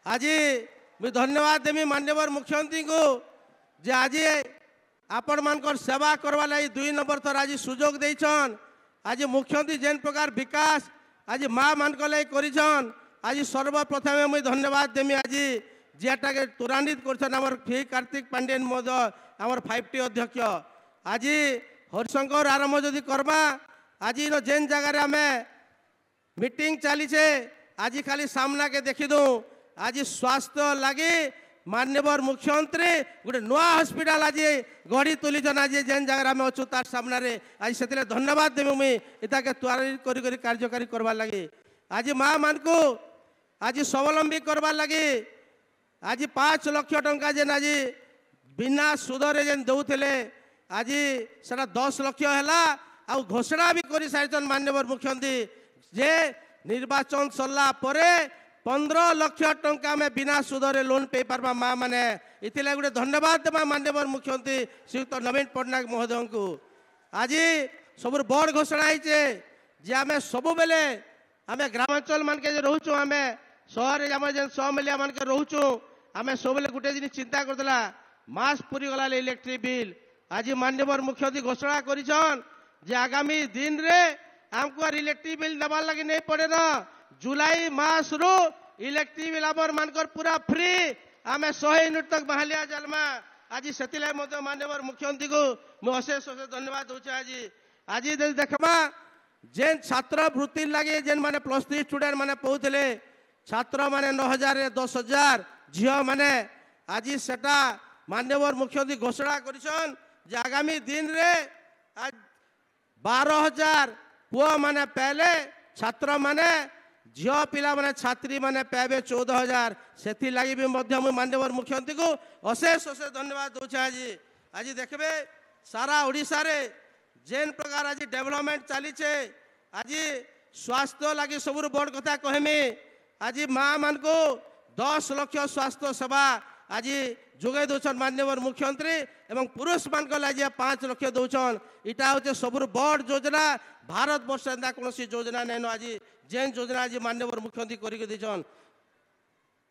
आज मुझे धन्यवाद देमी माननीय मुख्यमंत्री को जे आज आपण मानकर सेवा करवा लगी 2 नंबर थर आज सुजोग देछन। आज मुख्यमंत्री जेन प्रकार विकास आज माँ मान कर आज सर्वप्रथम मुझे धन्यवाद देमी आज जेटा के त्वरान्वित कर फ्री कार्तिक पांडेन महोदय आमर 5T अध्यक्ष आज हरिशंकर आरंभ जदि करवा आज जेन जगार आम मीटिंग चलीचे आज खाली सामना के देखीदू आज स्वास्थ्य लगे माननीय मुख्यमंत्री गोटे नुआ हॉस्पिटल आज गढ़ी तुलीचन आज जेन जगह आम अच्छु तार सामने आज से धन्यवाद देवी मुई इता के त्वरित करी कार्यकारी करवा लगी आज माँ मान को आज स्वावलंबी करवा लगी आज 5 लाख टंका जेन आज बिना सुधरे जेन दौले आज से 10 लाख है आ घोषणा भी कर सारी माननीय मुख्यमंत्री जे निर्वाचन सरला 15 लाख टंका में बिना सुधरे लोन पे पार्बा माँ मैंने इतने गोटे धन्यवाद देवा माननीय मुख्यमंत्री श्रीयुक्त नवीन पट्टनायक महोदय को आज सब बड़ घोषणा होइछे जे आम सब बेले आम ग्रामांचल मान के रोचु आम सहर आम जेन 100 मिलिया मान के रोचु आम सब बेले गोटे दिन चिंता करदेला मास पूरी गला इलेक्ट्रिक बिल आज माननीय मुख्यमंत्री घोषणा करिछन जे आगामी दिन रे हमको इलेक्ट्रिक बिल दबा लगे नहीं पड़े ना जुलाई मास रु इलेक्ट्रिक बिल आमर मानकर पूरा फ्री आम 100 यूनिट तक बहालिया जलमा आज से माननीय मुख्यमंत्री को मुझे अशेष अशेष धन्यवाद दूचे आज देखमा जेन छात्र वृत्ति लगे जेन माने +3 स्टूडेंट माने पहुँचले छात्र माने 9,000 10,000 झील माने आज सेटा माननीय मुख्यमंत्री घोषणा करिछन जे आगामी दिन रे आज 12,000 पुआ माने पहले छात्र माने झील पिला माने छात्री माने पाइबे 14,000 से लगी भी माननीय मुख्यमंत्री को अशेष अशेष धन्यवाद दूचे आज देखबे सारा ओडिशा रे जेन प्रकार आज डेवलपमेंट चलीचे आज स्वास्थ्य लगी सब बड़ कथा कहमी आज माँ मान को 10 लाख स्वास्थ्य सेवा आज जोगे दौन माननीय मुख्यमंत्री एवं पुरुष मान लगे 5 लाख दौन इटा हूँ सब बड़ योजना भारत वर्ष एंता कौन योजना नैन आज जेन योजना आज माननीय मुख्यमंत्री करन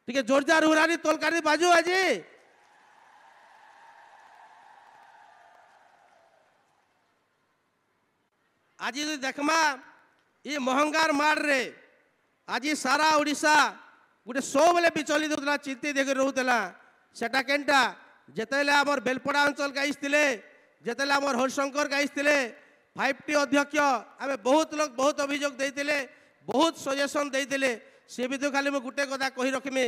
टे जोरदार हुरानी तोलकारी बाजू आज देखमा ये महंगार मार रे आज सारा ओडिशा गोटे सब विचलित होता चिंतित होकर रोला सेटा केनटा जितेले आमर बेलपड़ा अंचल गाइले जितेले आमर हरिशंकर गाइले 5T अध्यक्ष आम बहुत लोग बहुत अभियोग देते बहुत सजेसन देते सी भी खाली मुझे गोटे कथा कही रखमी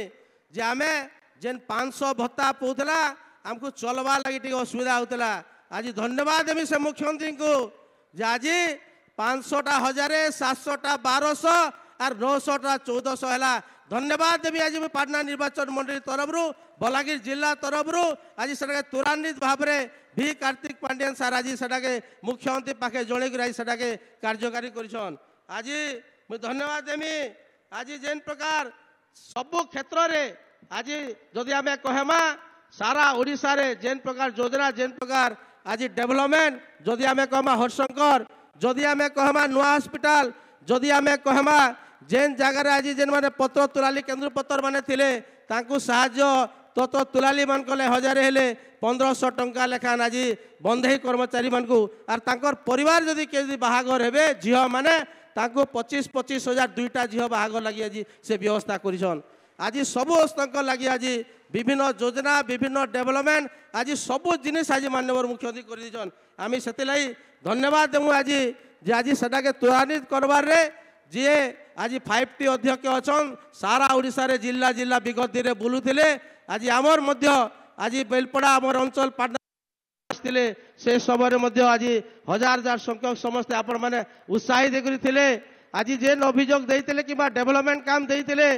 जे आम जेन 500 भत्ता पाला आमको चलवा लगी असुविधा होता आज धन्यवाद देमी से मुख्यमंत्री को जे आज 500टा 1000 700टा 1200 और 900टा 1400 है धन्यवाद देवी आज पाटना निर्वाचन मंडली तरफ बलांगीर जिला तरफ आज से त्वरान्वित भाव में भी कार्तिक पांडेन सार आज से मुख्यमंत्री पाखे जन आज से कार्यकारी कर आज मुझे धन्यवाद देमी आज जेन प्रकार सबु क्षेत्र रे आज जदि आम कहमा सारा ओडिशा रे जेन प्रकार योजना जेन प्रकार आज डेवलपमेंट जदि आम कहमा हरिशंकर जदि आम कहमा नुआ हॉस्पिटल जदि आम कहमा जेन जगार आज जेन माने पत्र तुलाली केन्द्र पत्र माने थिले तांकु साहाय्य तो तुलाली मान कले 1000 हेले 1500 टंका लेखान आज बंधे कर्मचारी मान को आर तांकर परिवार जदि के बाहागर हेबे झील माने तांकु 25,000 2टा झील बाहागर लगी आज से व्यवस्था करिछन आज सबु लगी आज विभिन्न योजना विभिन्न डेवलपमेंट आज सबु जिनिस आज माननीय मुख्यमंत्री कर दीछन आम से धन्यवाद देमु आज जे आज सेटा के त्वरान्वित करबार रे जी आज 5T अध्यक्ष अच्छन सारा ओडिशा रे जिला जिला विगत दिन बुलूले आज आमर मध्य आज बेलपड़ा आमर अंचल पाटना से समय आज 1000 संख्यक समस्ते आपण मैंने उत्साहित करते आज जेन अभियोग देते कि डेवलपमेंट काम देते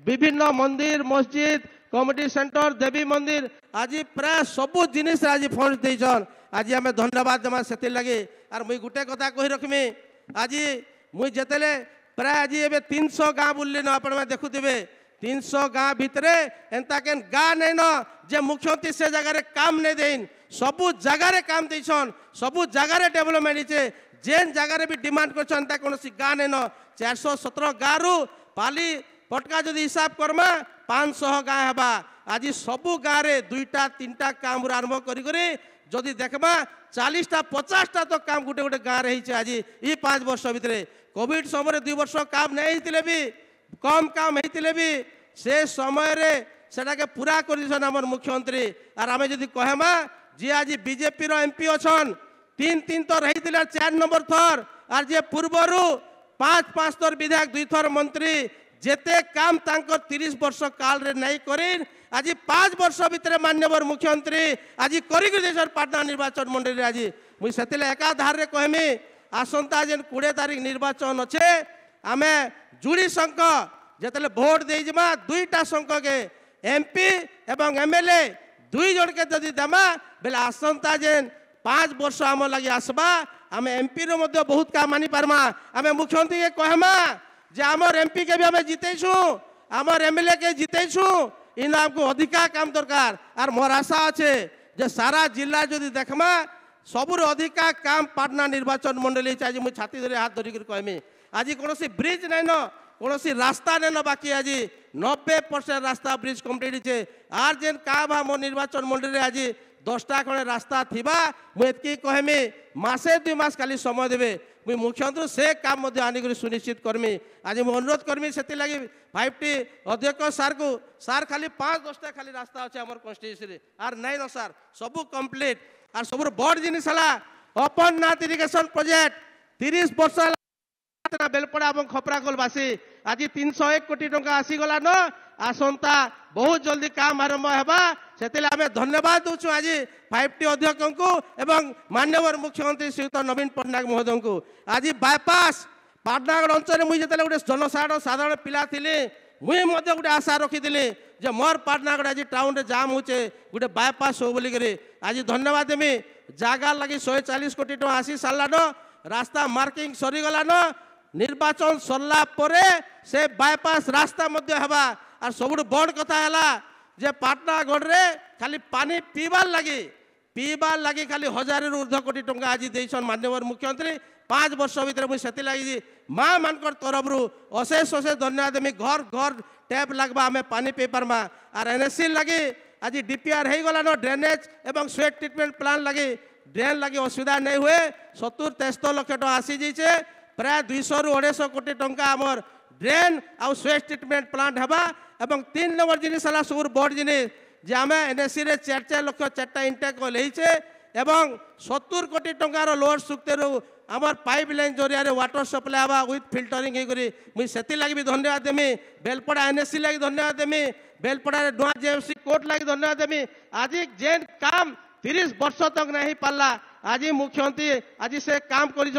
विभिन्न मंदिर मस्जिद कमिटी सेंटर देवी मंदिर आज प्राय सबू जिनिस आज फंड देछन आज आम धन्यवाद देमा से लगे आर मुई गोटे कथा कही रखमी आज मुई जेतेले प्राय आज ए 300 गाँ बुल्ली न आप देखुवे 300 गाँ भितर एंता केन गाँ नहीं न जे मुख्यमंत्री से जगह काम नहीं देन सबू जगार काम देछन सबू जगार डेवलपमेंट होचे जेन जगार भी डिमांड कर कौन गाँ नहीं न 417 गाँ रु पाली पटका जदि हिसाब करमा 500 गाँ हेबा आज सबु गाँव रे 2टा 3टा काम आरंभ करी जदि देखमा 40टा 50टा तो काम गोटे गोटे गाँव रे आज ये 5 वर्ष भितर कोविड समय 2 वर्ष काम नहीं होते भी कम काम होते भी से समय रे सेटा के पूरा कर मुख्यमंत्री आर आम जदि कहमा जी आज बीजेपी रो एमपी अच्छन 3 थर होता 4 नंबर थर आर जे पूर्वर 5 थर विधायक 2 थर मंत्री जेते काम तांकर 30 वर्ष काल रे नहीं करिन आज 5 वर्ष भितर माननीय मुख्यमंत्री आज कर पाटना निर्वाचन मंडली आज मुझे से एकाधार रे कहमी आसंता जेन 20 तारीख निर्वाचन अच्छे आमे जुड़ी संख जिते भोट देमा 2टा संख के एमपी एवं एमएलए 2 जन के जदि देमा बेले आसंता जेन 5 वर्ष आम लगे आसबा आम एमपी रो मध्य बहुत काम मानी पारमा आम मुख्यमंत्री के कहमा जे आमर एमपी के भी आम जितेछु आमर एमएलए के जितेछु इन आमको अधिका काम दरकार आर मोर आशा अच्छे जे सारा जिला जदि देखमा सबुर अधिका काम पाटना निर्वाचन मंडली आज मुझे छाती धरी हाथ धरिक कहमी आज कौन ब्रिज नहीं न कौन रास्ता नहीं न बाकी आज 90% रास्ता ब्रिज कम्प्लीट है आर जेन का भा मो निर्वाचन मंडली आज 10टा खंडे रास्ता थिबा मुझे कहमी मासे 2 मास खाली समय देवे मुझे मुख्यमंत्री से काम आनिक सुनिश्चित करमी आज मुझे अनुरोध करमी से लगी 5T अध्यक्ष सार को सार खाली 5-10टा खाली रास्ता अच्छे आम कन्स्टिट्यून्सी आर नहीं न सार सबू कम्प्लीट आर सब बड़ जिनिस ओपन नाथ इरिगेशन प्रोजेक्ट 30 वर्ष बेलपड़ा और खपराखोलवासी आज 301 कोटी टंका आसीगला न आसंता बहुत जल्दी काम आरंभ होगा से धन्यवाद दूचु आज 5T अध्यक्ष को एवं माननीय मुख्यमंत्री श्रीयुत नवीन पट्टनायक महोदय को आज बायपास पाटनागढ़ अंचल मुझे गोटे जनसाधारण पिला थी मुझे गोटे आशा रखी जे मोर पाटनागढ़ आज टाउन रे जाम होचे गोटे बायपास हो बोलिक आज धन्यवाद देमी जगह लगी 140 कोटी टका आसी सारा न रास्ता मार्किंग सरीगला न निर्वाचन सरला परे से बायपास रास्ता मध्य हेबा आर सबुठ बड़ कथा है जे पाटनागढ़ रे खाली पानी पीबार लगी खाली 1000 ऊर्ध्व कोटी टंका आज देसन माननीय मुख्यमंत्री 5 वर्ष भितर मुझे से लगी माँ मान तरफ अशेष धन्यवाद देमी घर घर टैप लगवा आम पानी पी पार्मा आर एनएससी लगी आज डीपीआर हो गला न ड्रेनेज एवं स्वेट ट्रिटमेंट प्लांट लगी ड्रेन लगी असुविधा नहीं हुए 70-73 लाख टका आसी जाइए प्राय 200-250 कोटी टंका आमर ड्रेन आउ स्वेट ट्रिटमेंट प्लांट हेबा एवं 3 नंबर जिनिस है सब बड़ जिनिस जे आम एनएससी रे 4 लाख 4टा इंटेक लेइछे एवं 70 कोटी टंकार लोअर सुक्तेरु आमर पाइपलाइन जरिया वाटर सप्लाई हवा विथ फिल्टरिंग मुझे से लगी भी धन्यवाद देमी बेलपड़ा एनएससी लगी धन्यवाद देमी बेलपड़ा नुआ जेएमसी कोर्ट लगी धन्यवाद देमी आज जेन काम 30 वर्ष तक नहीं पाला आज मुख्यमंत्री आज से काम कर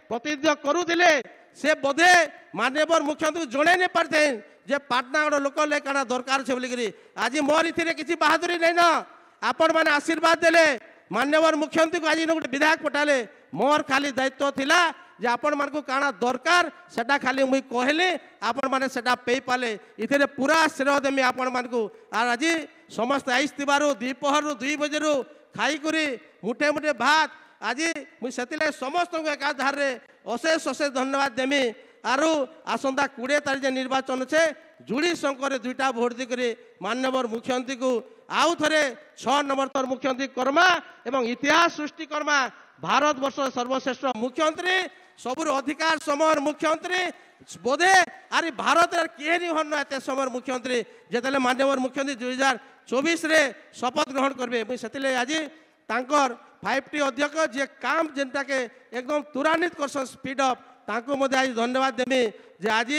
प्रतिनिधित्व करुले से बोधे माननीय मुख्यमंत्री जड़े नहीं पारते जे पाटनागढ़ लोक ले काना दरकार से बोलिकी आज मोर इथिरे किसी बहादुरी नहीं न आपण मैंने आशीर्वाद देले माननीय मुख्यमंत्री को आज गोटे विधायक पठाले मोर खाली दायित्व थिला जे आपण मान को काना दरकार सेटा खाली मुई कहली आपण माने सेटा पे पाले इथिरे पूरा श्रेय देमी आपण मान को आर आज समस्त आइस थिबारु द्विपहर 2 बजे खाई करी मुठे मुठे भात आज मुई सेतिले समस्त को एकाधार रे अशेष धन्यवाद देमी आरु आसंता 20 तारीख निर्वाचन छे जुड़ी संकर 2टा भोट देकर माननीय मुख्यमंत्री को आउ थे 6 नंबर तर मुख्यमंत्री कर्मा एवं इतिहास सृष्टि कर्मा भारत वर्ष सर्वश्रेष्ठ मुख्यमंत्री सबुर अधिकार समय मुख्यमंत्री बोधे अरे भारत किए नहीं हन एत समय मुख्यमंत्री जिते माननीय मुख्यमंत्री 2024 रे शपथ ग्रहण करेंगे मुझे आज तांकर 5T अध्यक्ष जे काम जेनटा के एकदम त्वरान्वित कर स्पीड अप तांको मध्य आज धन्यवाद देमी जे आज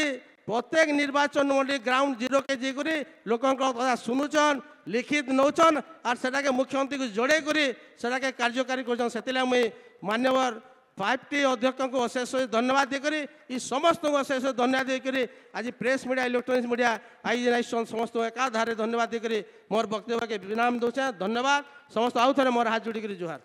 प्रत्येक निर्वाचन मंडली ग्राउंड जीरो के जीकरी लोकों कथा शुणुचन लिखित नौचन और सेटा के मुख्यमंत्री को जोड़े करी सेटा के कार्यकारी कर से मुई माननीय 5T अध्यक्ष को अशेष धन्यवाद देकर समस्त को अशेष धन्यवाद देकर आज प्रेस मीडिया इलेक्ट्रोनिक्स मीडिया आई समस्त एकाधारे धन्यवाद देकर मोर वक्तव्य के विराम दूचे धन्यवाद समस्त आउ थे मोर हाथ जोड़ी जुहार।